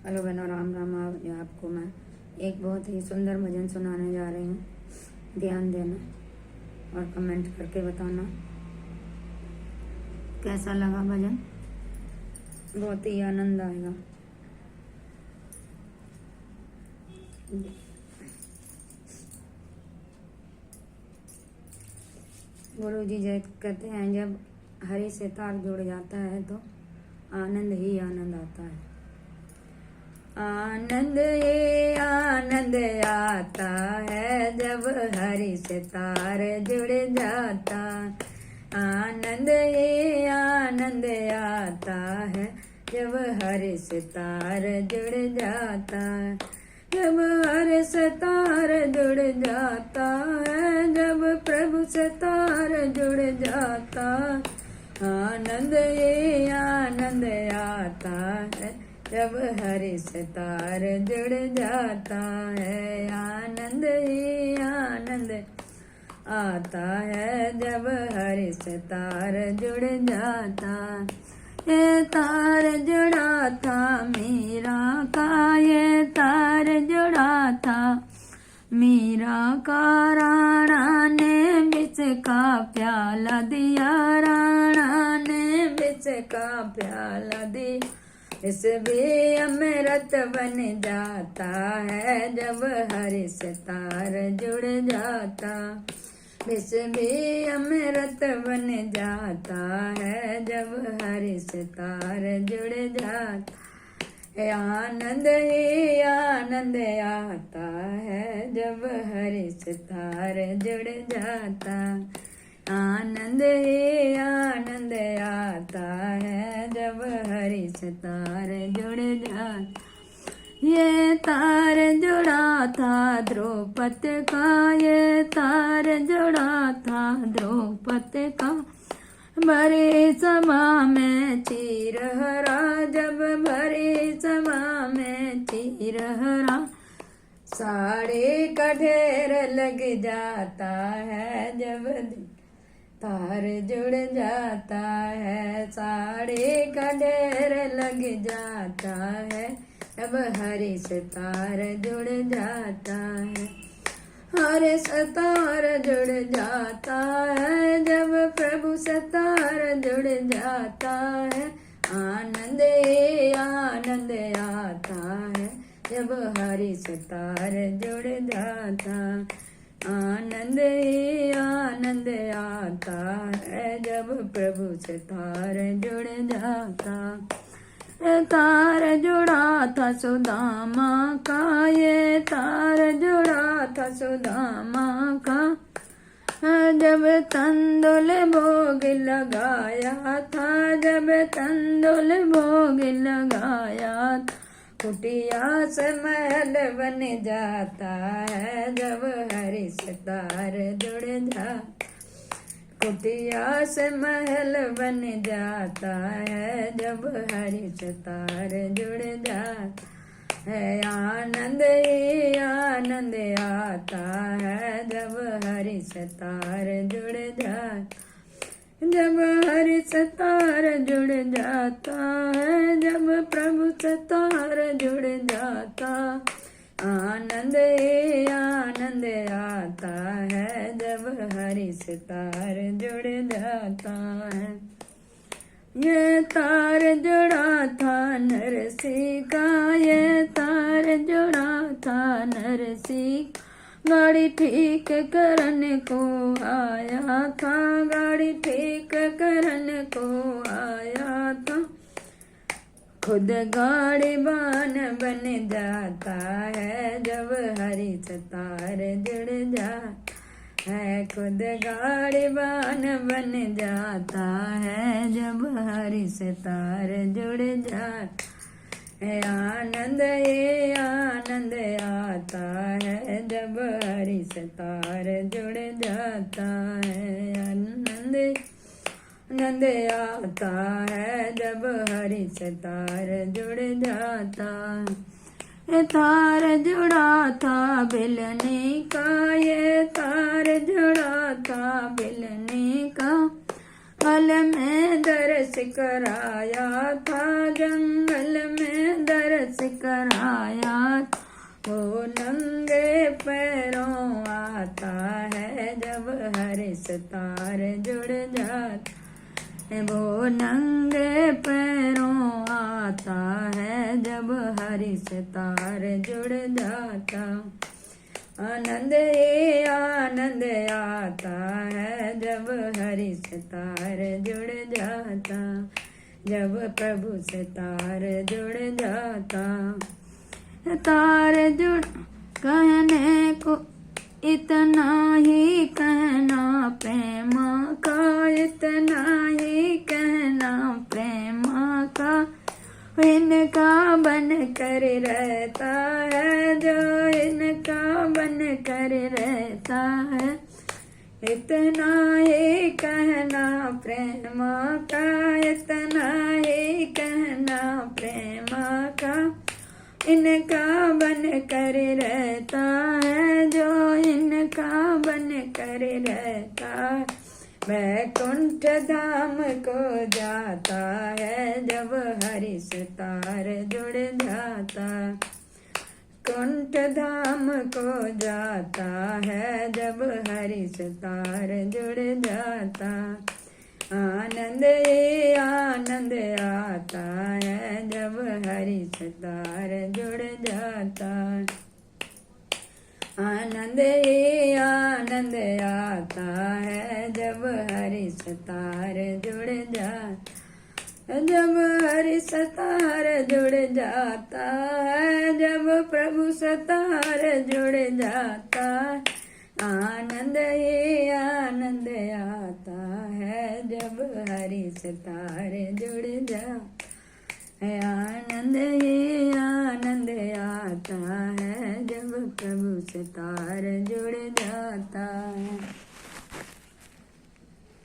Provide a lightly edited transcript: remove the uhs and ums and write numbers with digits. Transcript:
Hello बहनों, राम राम। आज आपको मैं एक बहुत ही सुंदर भजन सुनाने जा रही हूँ। ध्यान देना और कमेंट करके बताना कैसा लगा भजन। बहुत ही आनंद आएगा। गुरु जी जय कहते हैं, जब हरि से तार जुड़ जाता है तो आनंद ही आनंद आता है। आनंद ये आनंद आता है जब हरि से तार जुड़ जाता। आनंद ये आनंद आता है जब हरि से तार जुड़ जाता। जब हरि से तार जुड़ जाता है, जब प्रभु से तार जुड़ जाता। आनंद ये आनंद आता है जब हरि से तार जुड़ जाता है। आनंद ही आनंद आता है जब हरि से तार जुड़ जाता। ये तार जुड़ा था मीरा का, ये तार जुड़ा था मीरा का। राणा ने विष का प्याला दिया, राणा ने विष का प्याला दिया। इस भी अमृत बन जाता है जब हरि से तार जुड़ जाता। इस भी अमृत बन जाता है जब हरि से तार जुड़ जाता। आनंद ही आनंद आता है जब हरि से तार जुड़ जाता। आनंद ही आनंद आता है जब हरि से तार जुड़ जाता। ये तार जुड़ा था द्रौपदी का, ये तार जुड़ा था द्रौपदी का। भरी सभा में चीर हरा, जब भरी सभा में चीर हरा। साड़ी का ढेर लग जाता है जब तार जुड़ जाता है। साड़ी का ढेर लग जाता है जब हरि से तार जुड़ जाता है। हरि से तार जुड़ जाता है जब प्रभु से तार जुड़ जाता है। आनंद ही आनंद आता है जब हरि से तार जुड़ जाता। आनंद ही आनंद आता है जब प्रभु से तार जुड़ जाता। तार जुड़ा था सुदामा का, ये तार जुड़ा था सुदामा का। जब तंदुल भोग लगाया था, जब तंदुल भोग लगाया था। कुटिया से महल बन जाता है जब हरि से तार जुड़ जाता। कुटिया से महल बन जाता है जब हरि से तार जुड़ जाता है। आनंद ही आनंद आता है जब हरि से तार जुड़ जाता। जब हरि से तार जुड़ जाता है, जब प्रभु से तार जुड़ जाता। आनंद ही आनंद आता है जब हरि से तार जुड़ जाता है। ये तार जुड़ा था नरसी का, ये तार जुड़ा था नरसी। गाड़ी ठीक करने को आया था, गाड़ी ठीक करने को आया था। खुद गाड़ी बान बन जाता है जब हरि से तार जुड़ जाता है। खुद गाड़ी बान बन जाता है जब हरि से तार जुड़ जाता है। आनंद ये आनंद आता है जब हरि से तार जुड़ जाता है। आनंद आनंद आता है जब हरि से तार जुड़ जाता। ये तार जुड़ा था बिलनी का, ये तार जुड़ा था बिलनी का। जंगल में दर्श कराया था, जंगल में दर्श कराया, वो नंगे पैरों आता है जब हरि सितार जुड़ जाता है। वो नंगे पैरों आता है जब हरि सितार जुड़ जाता। आनंद ही आनंद आता है जब हरि सितार जुड़ जाता, जब प्रभु सितार जुड़ जाता। तार जुड़ कहने को इतना ही कहना प्रेम का, इतना ही कहना प्रेम का। इनका बन कर रहता है, जो इनका बन कर रहता है। इतना ही कहना प्रेम का, इतना ही कहना प्रेम का। इनका बन कर रहता है, जो इनका बन कर रहता है। वैकुंठ धाम को जाता है जब हरि सितार जुड़ जाता। कुंठ धाम को जाता है जब हरि सितार जुड़ जाता। आनंद ही आनंद आता है जब हरि सितार जुड़ जाता। आनंद ही आनंद आता है जब हरि सितार जुड़ जाता, जब हरि सितार जुड़ जाता है, जब प्रभु सितार जुड़ जाता। आनंद ही आनंद आता है जब हरि सितार जुड़ जाता है। आनंद ही आनंद आता है जब प्रभु सितार जुड़ जाता है।